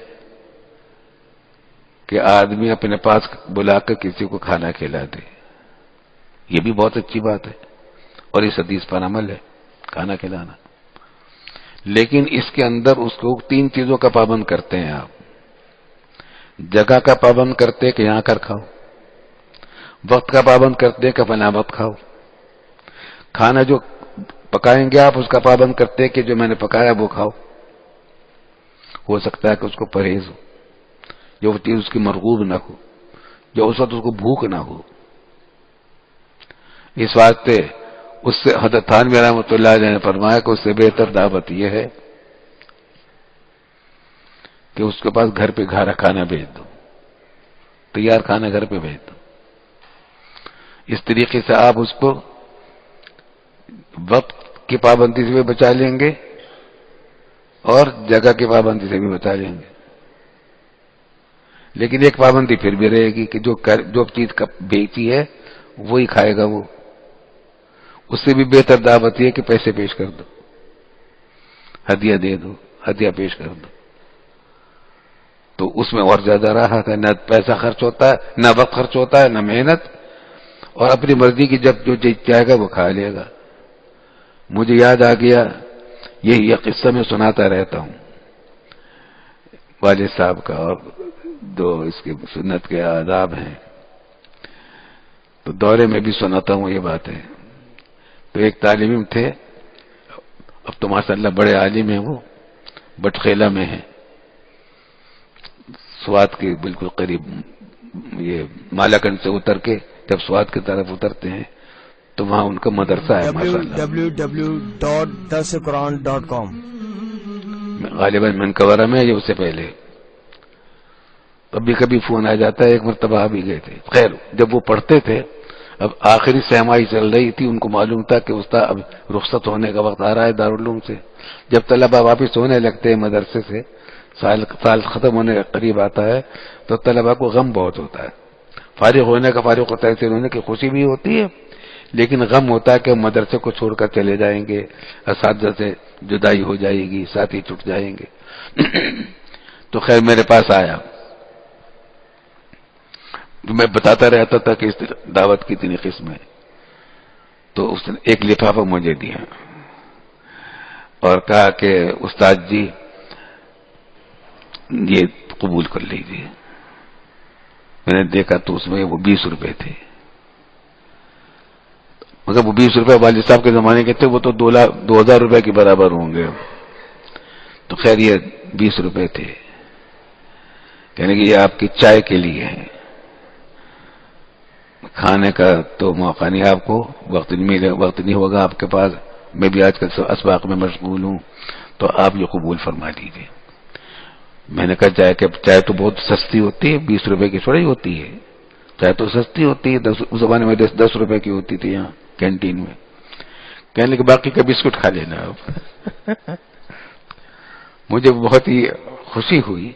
کہ آدمی اپنے پاس بلا کر کسی کو کھانا کھلا دے, یہ بھی بہت اچھی بات ہے, اور اس حدیث پر عمل ہے کھانا کھلانا. لیکن اس کے اندر اس کو 3 چیزوں کا پابند کرتے ہیں آپ. جگہ کا پابند کرتے کہ یہاں کر کھاؤ, وقت کا پابند کرتے کہ فلاں وقت کھاؤ, کھانا جو پکائیں گے آپ اس کا پابند کرتے کہ جو میں نے پکایا وہ کھاؤ. ہو سکتا ہے کہ اس کو پرہیز ہو, جو چیز اس کی مرغوب نہ ہو, جو اس وقت اس کو بھوک نہ ہو. اس واسطے اس سے حضرت تھانوی رحمۃ اللہ علیہ نے فرمایا کہ اس سے بہتر دعوت یہ ہے کہ اس کے پاس گھر پہ کھانا بھیج دو, تیار کھانا گھر پہ بھیج دو. اس طریقے سے آپ اس کو وقت کی پابندی سے بھی بچا لیں گے اور جگہ کی پابندی سے بھی بچا لیں گے. لیکن ایک پابندی پھر بھی رہے گی کہ جو چیز بیچی ہے وہی کھائے گا. وہ اس سے بھی بہتر دعوت یہ کہ پیسے پیش کر دو, ہدیہ دے دو, ہدیہ پیش کر دو. تو اس میں اور زیادہ راحت ہے, نہ پیسہ خرچ ہوتا ہے, نہ وقت خرچ ہوتا ہے, نہ محنت, اور اپنی مرضی کی جب جو چاہے گا وہ کھا لے گا. مجھے یاد آ گیا, یہ قصہ میں سناتا رہتا ہوں والد صاحب کا, اور جو اس کے سنت کے آداب ہیں تو دورے میں بھی سناتا ہوں یہ باتیں. تو ایک طالب علم تھے, اب تو ماشاءاللہ بڑے عالم ہیں, وہ بٹخیلہ میں ہیں, سوات کے بالکل قریب. یہ مالاکنڈ سے اتر کے جب سوات کی طرف اترتے ہیں تو وہاں ان کا مدرسہ ہے ماشاءاللہ. www.darusquran.com غالباً منکورہ میں, یہ اس سے پہلے. کبھی کبھی فون آ جاتا ہے, ایک مرتبہ آ بھی گئے تھے. خیر جب وہ پڑھتے تھے, اب آخری سہمائی چل رہی تھی, ان کو معلوم تھا کہ استاد اب رخصت ہونے کا وقت آ رہا ہے دارالعلوم سے. جب طلبہ واپس ہونے لگتے ہیں مدرسے سے, سال ختم ہونے کا قریب آتا ہے, تو طلبہ کو غم بہت ہوتا ہے. فارغ ہونے کا فارغ ہوتا ہے, حاصل ہونے کی خوشی بھی ہوتی ہے, لیکن غم ہوتا ہے کہ مدرسے کو چھوڑ کر چلے جائیں گے, اساتذہ سے جدائی ہو جائے گی, ساتھی چھوٹ جائیں گے. تو خیر میرے پاس آیا, میں بتاتا رہتا تھا کہ اس دعوت کی اتنی قسمیں. تو اس نے ایک لفافہ مجھے دیا, اور کہا کہ استاد جی یہ قبول کر لیجیے. میں نے دیکھا تو اس میں وہ 20 روپے تھے، مگر وہ 20 روپے والد صاحب کے زمانے کے تھے، وہ تو 2000 روپے کے برابر ہوں گے. تو خیر یہ 20 روپے تھے، کہنے کہ یہ آپ کی چائے کے لیے ہے، کھانے کا تو موقع نہیں آپ کو، وقت نہیں ہوگا آپ کے پاس، میں بھی آج کل اسباق میں مشغول ہوں، تو آپ یہ قبول فرما لیجیے. میں نے کہا چائے تو بہت سستی ہوتی ہے، 20 روپے کی تھوڑی ہوتی ہے، چائے تو سستی ہوتی ہے، اس زمانے میں 10 روپے کی ہوتی تھی یہاں کینٹین میں. کہنے لگے باقی کا بسکٹ کھا لینا آپ. مجھے بہت ہی خوشی ہوئی.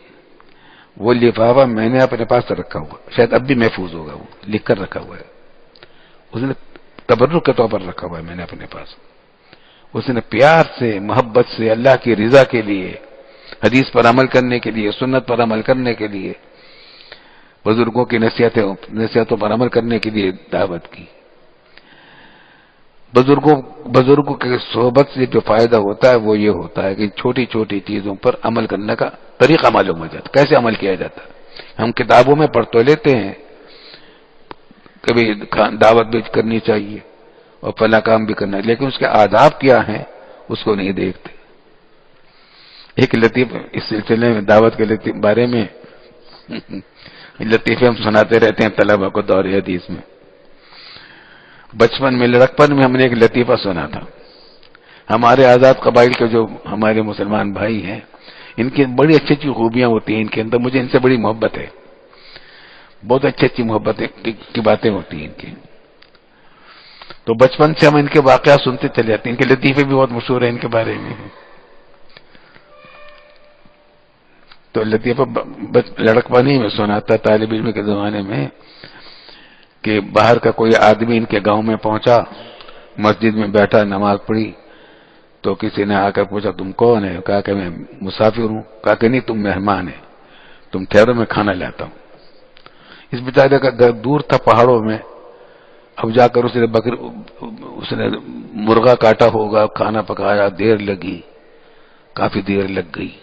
وہ لفافہ میں نے اپنے پاس رکھا ہوا، شاید اب بھی محفوظ ہوگا، وہ لکھ کر رکھا ہوا ہے، اس نے تبرک کے طور پر رکھا ہوا ہے میں نے اپنے پاس. اس نے پیار سے، محبت سے، اللہ کی رضا کے لیے، حدیث پر عمل کرنے کے لیے، سنت پر عمل کرنے کے لیے، بزرگوں کی نصیحتوں پر عمل کرنے کے لیے دعوت کی. بزرگوں کے صحبت سے جو فائدہ ہوتا ہے وہ یہ ہوتا ہے کہ چھوٹی چھوٹی چیزوں پر عمل کرنے کا طریقہ معلوم ہو جاتا، کیسے عمل کیا جاتا ہے. ہم کتابوں میں پڑھ تو لیتے ہیں کبھی دعوت بھی کرنی چاہیے اور فلاں کام بھی کرنا ہے، لیکن اس کے آداب کیا ہیں اس کو نہیں دیکھتے. ایک لطیف اس سلسلے میں دعوت کے بارے میں لطیفے ہم سناتے رہتے ہیں طلبہ کو دور حدیث میں. بچپن میں لڑکپن میں ہم نے ایک لطیفہ سنا تھا. ہمارے آزاد قبائل کے جو ہمارے مسلمان بھائی ہیں، ان کی بڑی اچھی اچھی خوبیاں ہوتی ہیں ان کے اندر، مجھے ان سے بڑی محبت ہے، بہت اچھی اچھی محبت کی باتیں ہوتی ہیں ان کی. تو بچپن سے ہم ان کے واقعات سنتے چلے جاتے ہیں، ان کے لطیفے بھی بہت مشہور ہیں ان کے بارے میں. تو لطیفہ لڑکپن ہی میں سنا تھا طالب علم کے زمانے میں کہ باہر کا کوئی آدمی ان کے گاؤں میں پہنچا، مسجد میں بیٹھا، نماز پڑھی، تو کسی نے آ کر پوچھا تم کون ہے؟ کہا کہ میں مسافر ہوں. کہا کہ نہیں تم مہمان ہے، تم ٹھہرو میں کھانا لاتا ہوں. اس بیچارے کا گھر دور تھا پہاڑوں میں. اب جا کر اس نے مرغا کاٹا ہوگا، کھانا پکایا، دیر لگی، کافی دیر لگ گئی.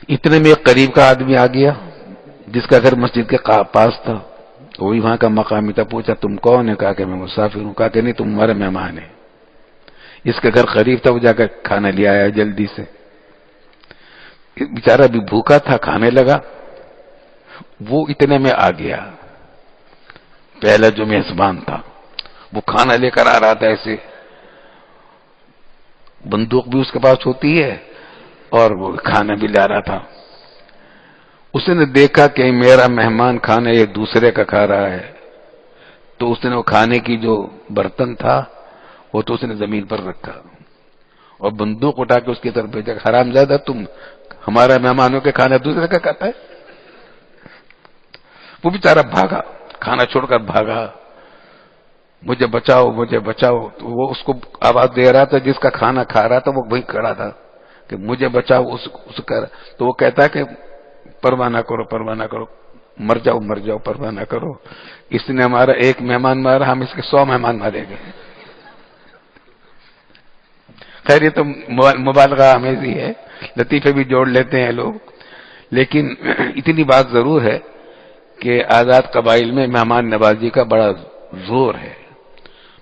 اتنے میں ایک قریب کا آدمی آ گیا جس کا گھر مسجد کے پاس تھا، وہی وہاں کا مقامی تھا. پوچھا تم کون ہے؟ کہا کہ میں مسافر ہوں. کہا کہ نہیں تم ہمارے مہمان ہیں. اس کا گھر قریب تھا، وہ جا کر کھانا لے آیا جلدی سے. بیچارہ بھی بھوکا تھا، کھانے لگا. وہ اتنے میں آ گیا پہلا جو میزبان تھا، وہ کھانا لے کر آ رہا تھا، ایسے بندوق بھی اس کے پاس ہوتی ہے اور وہ کھانا بھی لا رہا تھا. اس نے دیکھا کہ میرا مہمان کھانا یہ دوسرے کا کھا رہا ہے، تو اس نے وہ کھانے کی جو برتن تھا وہ تو اس نے زمین پر رکھا اور بندوق اٹھا کے اس کی طرف بھیجا. حرام زادہ تم ہمارا مہمانوں کے کھانا دوسرے کا کھاتا ہے. وہ بیچارہ بھاگا، کھانا چھوڑ کر بھاگا، مجھے بچاؤ مجھے بچاؤ. تو وہ اس کو آواز دے رہا تھا، جس کا کھانا کھا رہا تھا وہ وہیں کھڑا تھا کہ مجھے بچاؤ. اس کا تو وہ کہتا ہے کہ پرواہ نہ کرو پرواہ نہ کرو، مر جاؤ پرواہ نہ کرو. اس نے ہمارا ایک مہمان مارا، ہم اس کے 100 مہمان مارے گئے. خیر یہ تو مبالغہ آمیزی ہے، لطیفے بھی جوڑ لیتے ہیں لوگ. لیکن اتنی بات ضرور ہے کہ آزاد قبائل میں مہمان نوازی کا بڑا زور ہے،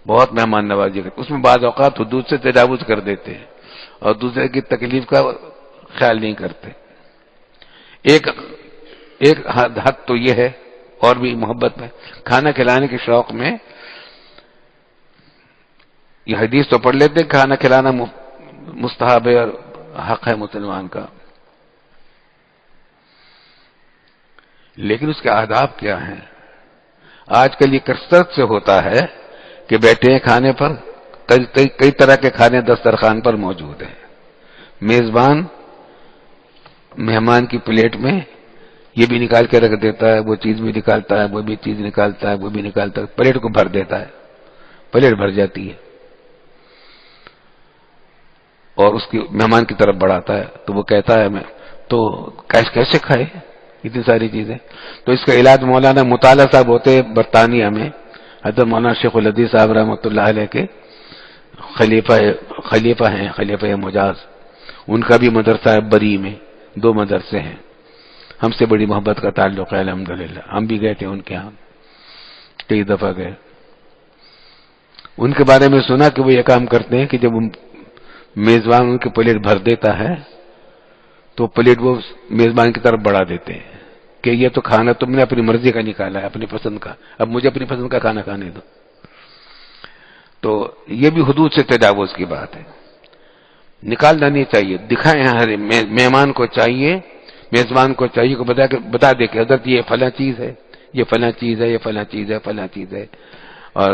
بہت مہمان نوازی کا. اس میں بعض اوقات حدود سے تجاوز کر دیتے ہیں اور دوسرے کی تکلیف کا خیال نہیں کرتے. ایک حد تو یہ ہے، اور بھی محبت میں کھانا کھلانے کے شوق میں یہ حدیث تو پڑھ لیتے ہیں، کھانا کھلانا مستحب ہے اور حق ہے مسلمان کا، لیکن اس کے آداب کیا ہیں؟ آج کل یہ کثرت سے ہوتا ہے کہ بیٹھے ہیں کھانے پر، کئی طرح کے کھانے دسترخوان پر موجود ہیں. میزبان مہمان کی پلیٹ میں یہ بھی نکال کے رکھ دیتا ہے، وہ چیز بھی نکالتا ہے، وہ بھی چیز نکالتا ہے، وہ بھی نکالتا ہے، پلیٹ کو بھر دیتا ہے، پلیٹ بھر جاتی ہے اور اس کی مہمان کی طرف بڑھاتا ہے. تو وہ کہتا ہے میں تو کیسے کھائے اتنی ساری چیزیں؟ تو اس کا علاج مولانا مطالعہ صاحب ہوتے برطانیہ میں، حضرت مولانا شیخ الحدیث صاحب رحمۃ اللہ علیہ کے خلیفہ ہیں خلیفہ مجاز، ان کا بھی مدرسہ ہے بری میں، 2 مدرسے ہیں، ہم سے بڑی محبت کا تعلق ہے الحمدللہ، ہم بھی گئے تھے ان کے ہاں، کئی دفعہ گئے۔ ان کے بارے میں سنا کہ وہ یہ کام کرتے ہیں کہ جب میزبان ان کی پلیٹ بھر دیتا ہے تو پلیٹ وہ میزبان کی طرف بڑھا دیتے ہیں کہ یہ تو کھانا تم نے اپنی مرضی کا نکالا ہے، اپنی پسند کا، اب مجھے اپنی پسند کا کھانا کھانے دو۔ تو یہ بھی حدود سے تجاوز کی بات ہے، نکالنا نہیں چاہیے، دکھائیں ہر مہمان کو چاہیے، میزبان کو چاہیے کہ بتا دے کہ حضرت یہ فلاں چیز ہے، یہ فلاں چیز ہے، یہ فلاں چیز ہے، فلاں چیز ہے، اور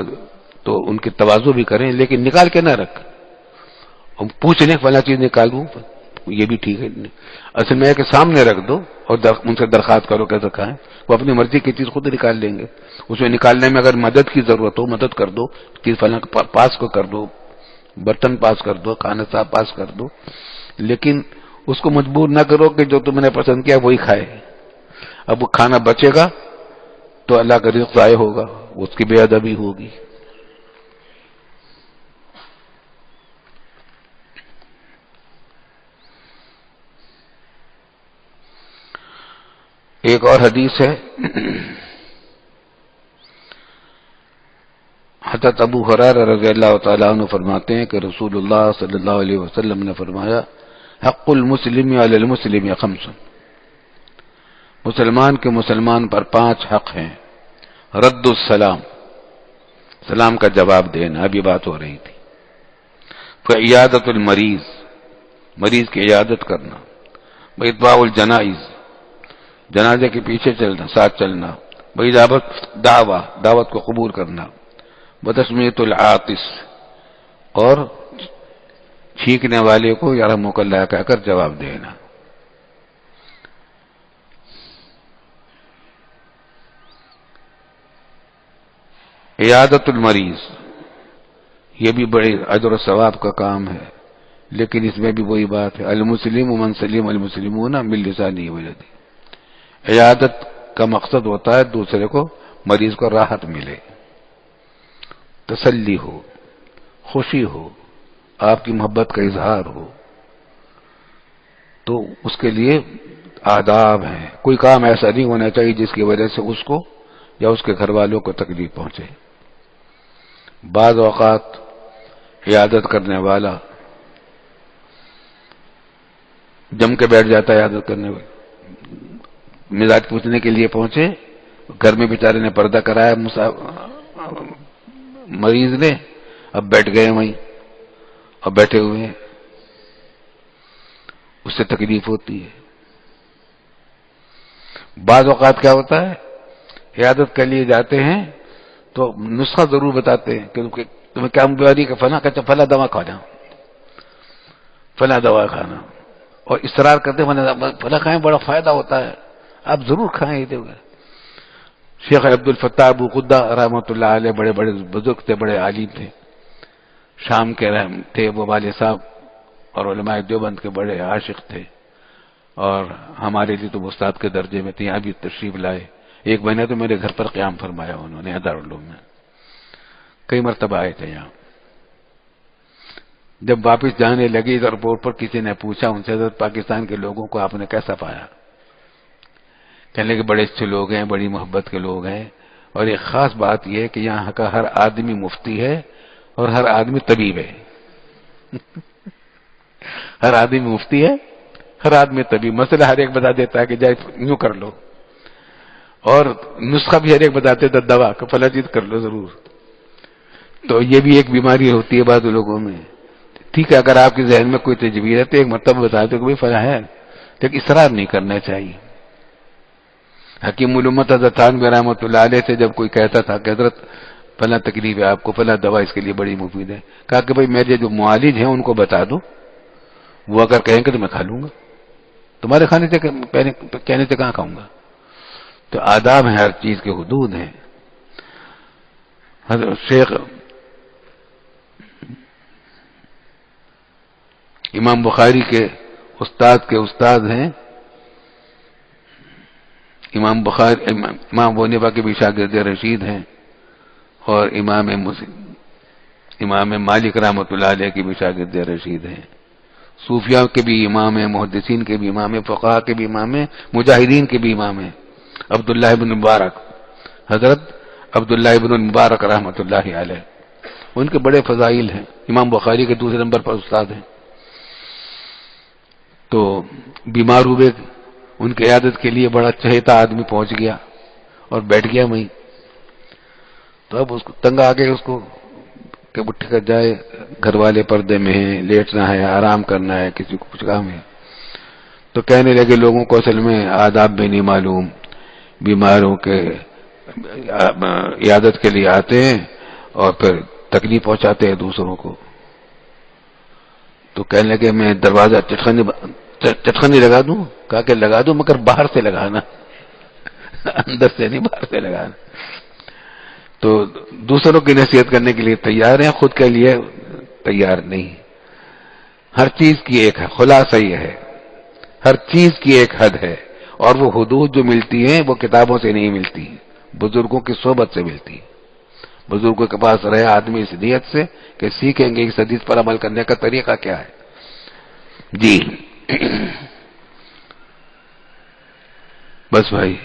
تو ان کی تواضع بھی کریں، لیکن نکال کے نہ رکھ، پوچھ لیں فلاں چیز نکالوں، یہ بھی ٹھیک ہے، اصل میں ہے کہ سامنے رکھ دو اور ان سے درخواست کرو کیسے کھائیں، وہ اپنی مرضی کی چیز خود نکال لیں گے، اس میں نکالنے میں اگر مدد کی ضرورت ہو مدد کر دو، چیز فلاں پاس کو کر دو، برتن پاس کر دو، کھانا صاحب پاس کر دو، لیکن اس کو مجبور نہ کرو کہ جو تم نے پسند کیا وہی کھائے۔ اب وہ کھانا بچے گا تو اللہ کا رزق ضائع ہوگا، اس کی بے ادبی ہوگی۔ ایک اور حدیث ہے، حضرت ابو ہریرہ رضی اللہ تعالیٰ عنہ فرماتے ہیں کہ رسول اللہ صلی اللہ علیہ وسلم نے فرمایا، حق المسلم علی المسلم 5، مسلمان کے مسلمان پر 5 حق ہیں، رد السلام، سلام کا جواب دینا، ابھی بات ہو رہی تھی، فعیادت المریض، مریض کی عیادت کرنا، واتباع الجنائز، جنازے کے پیچھے چلنا، ساتھ چلنا، وإجابت دعوت کو قبول کرنا، وتسمیۃ العاطس، اور چھینکنے والے کو یرحمک اللہ کہہ کر جواب دینا۔ عیادت المریض یہ بھی بڑے اجر و ثواب کا کام ہے، لیکن اس میں بھی وہی بات ہے، المسلم من سلم المسلمون من لسانہ ویدہ، عیادت کا مقصد ہوتا ہے دوسرے کو، مریض کو راحت ملے، تسلی ہو، خوشی ہو، آپ کی محبت کا اظہار ہو، تو اس کے لیے آداب ہیں، کوئی کام ایسا نہیں ہونا چاہیے جس کی وجہ سے اس کو یا اس کے گھر والوں کو تکلیف پہنچے۔ بعض اوقات عیادت کرنے والا جم کے بیٹھ جاتا ہے، عیادت کرنے والا مزاج پوچھنے کے لیے پہنچے، گھر میں بیچارے نے پردہ کرایا مریض نے، اب بیٹھ گئے وہیں، اب بیٹھے ہوئے ہیں، اس سے تکلیف ہوتی ہے۔ بعض اوقات کیا ہوتا ہے، عیادت کے لیے جاتے ہیں تو نسخہ ضرور بتاتے ہیں کہ تمہیں کیا بیماری کا فلاں دوا کھانا، فلاں دوا کھانا، اور اصرار کرتے فلاں کھائیں، بڑا فائدہ ہوتا ہے، آپ ضرور کھائیں۔ شیخ عبد الفتاح ابو غدہ رحمۃ اللہ علیہ بڑے بڑے بزرگ تھے، بڑے عالم تھے، شام کے تھے وہ، والد صاحب اور علماء دیوبند کے بڑے عاشق تھے، اور ہمارے لیے تو استاد کے درجے میں تھے، یہاں بھی تشریف لائے، 1 مہینہ تو میرے گھر پر قیام فرمایا انہوں نے دارالعلوم میں، کئی مرتبہ آئے تھے یہاں۔ جب واپس جانے لگے ایئرپورٹ پر کسی نے پوچھا ان سے، حضرت پاکستان کے لوگوں کو آپ نے کیسا پایا؟ کہنے کہ بڑے اچھے لوگ ہیں، بڑی محبت کے لوگ ہیں، اور ایک خاص بات یہ ہے کہ یہاں کا ہر آدمی مفتی ہے اور ہر آدمی طبیب ہے۔ ہر آدمی مفتی ہے، ہر آدمی طبیب، مسئلہ ہر ایک بتا دیتا ہے کہ جائے یوں کر لو، اور نسخہ بھی ہر ایک بتاتے تھا، دوا کہ فلاں چیز کر لو ضرور۔ تو یہ بھی ایک بیماری ہوتی ہے بعض لوگوں میں، ٹھیک ہے، اگر آپ کے ذہن میں کوئی تجویز ہے تو ایک مرتبہ بتا دو کہ بھائی فلاں ہے، لیکن اصرار نہیں کرنا چاہیے۔ حکیم الامت حضرت تھانوی رحمۃ اللہ علیہ سے جب کوئی کہتا تھا کہ حضرت فلاں تکلیف ہے آپ کو، فلاں دوا اس کے لیے بڑی مفید ہے، کہا کہ بھائی میرے جو معالج ہیں ان کو بتا دو، وہ اگر کہیں گے تو میں کھا لوں گا، تمہارے کھانے سے کہنے سے کہاں کھاؤں گا۔ تو آداب ہیں، ہر چیز کے حدود ہیں۔ حضرت شیخ امام بخاری کے استاد ہیں، امام بخاری، امام ونیبا کے بھی شاگرد رشید ہیں، اور امام مسلم امام مالک رحمۃ اللہ علیہ کی بھی شاگرد رشید ہیں، صوفیاء کے بھی امام ہیں، محدثین کے بھی امام ہیں، فقہاء کے بھی امام ہیں، مجاہدین کے بھی امام ہیں، عبداللہ ابن مبارک، حضرت عبداللہ ابن مبارک رحمۃ اللہ علیہ، ان کے بڑے فضائل ہیں، امام بخاری کے دوسرے نمبر پر استاد ہیں۔ تو بیمار ہوئے، ان کی عیادت کے لیے بڑا چہیتا آدمی پہنچ گیا اور بیٹھ گیا وہیں۔ تو اب اس کو تنگ آ گئے اس کو کہ اٹھ کر جائے، گھر والے پردے میں ہیں، لیٹنا ہے، آرام کرنا ہے، کسی کو کچھ کام ہے۔ تو کہنے لگے لوگوں کو اصل میں آداب بھی نہیں معلوم، بیماروں کے عیادت کے لیے آتے ہیں اور پھر تکلیف پہنچاتے ہیں دوسروں کو۔ تو کہنے لگے میں دروازہ چٹخنی لگا دوں؟ کہا کہ لگا دوں مگر باہر سے لگانا، اندر سے نہیں، باہر سے لگانا۔ تو دوسروں کی نصیحت کرنے کے لیے تیار ہیں، خود کے لیے تیار نہیں۔ ہر چیز کی ایک خلاصہ یہ ہے، ہر چیز کی ایک حد ہے، اور وہ حدود جو ملتی ہیں وہ کتابوں سے نہیں ملتی، بزرگوں کی صحبت سے ملتی ہے۔ بزرگوں کے پاس رہے آدمی اس نیت سے کہ سیکھیں گے اس حدیث پر عمل کرنے کا طریقہ کیا ہے۔ جی بس بھائی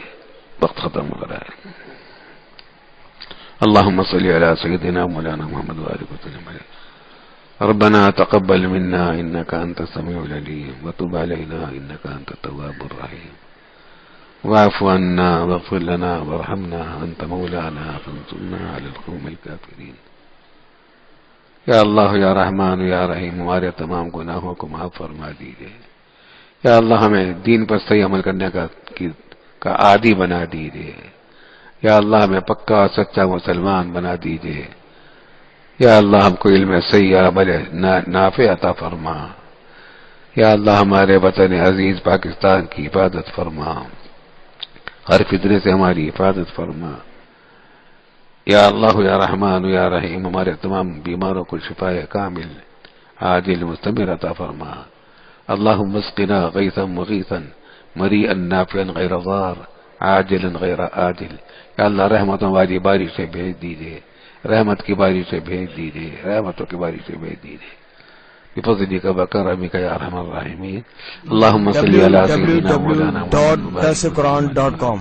وقت ختم ہو رہا ہے۔ اللهم صل على سيدنا مولانا محمد وآله وسلم۔ ربنا تقبل منا إنك أنت السميع العليم وتب علينا إنك أنت التواب الرحيم واعف عنا واغفر لنا وارحمنا أنت مولانا فانصرنا على القوم الكافرين۔ یا اللہ یا رحمان یا رحیم، ہمارے تمام گناہوں کو معاف فرما دیجیے۔ یا اللہ ہمیں دین پر صحیح عمل کرنے کا عادی بنا دیجیے۔ یا اللہ ہمیں پکا سچا مسلمان بنا دیجیے۔ یا اللہ ہم کو علم صحیح عمل نافع عطا فرما۔ یا اللہ ہمارے وطن عزیز پاکستان کی حفاظت فرما، ہر فتنے سے ہماری حفاظت فرما۔ یا اللہ یا رحمان یا رحیم، ہمارے تمام بیماروں کو شفائے کامل عاجل مستمر عطا فرما۔ اللہم اسقنا غیثا مغیثا مریئا نافعا غیر ضار عاجلا غیر آجل۔ یا اللہ رحمتوں والی بارش سے بھیج دیجیے، رحمت کی بارش سے بھیج دیجیے، رحمتوں کی بارش سے بھیج دیجیے بفضلک وکرمک یا ارحم الراحمین۔ اللہم صلی علی سیدنا مولانا محمد www.dasquran.com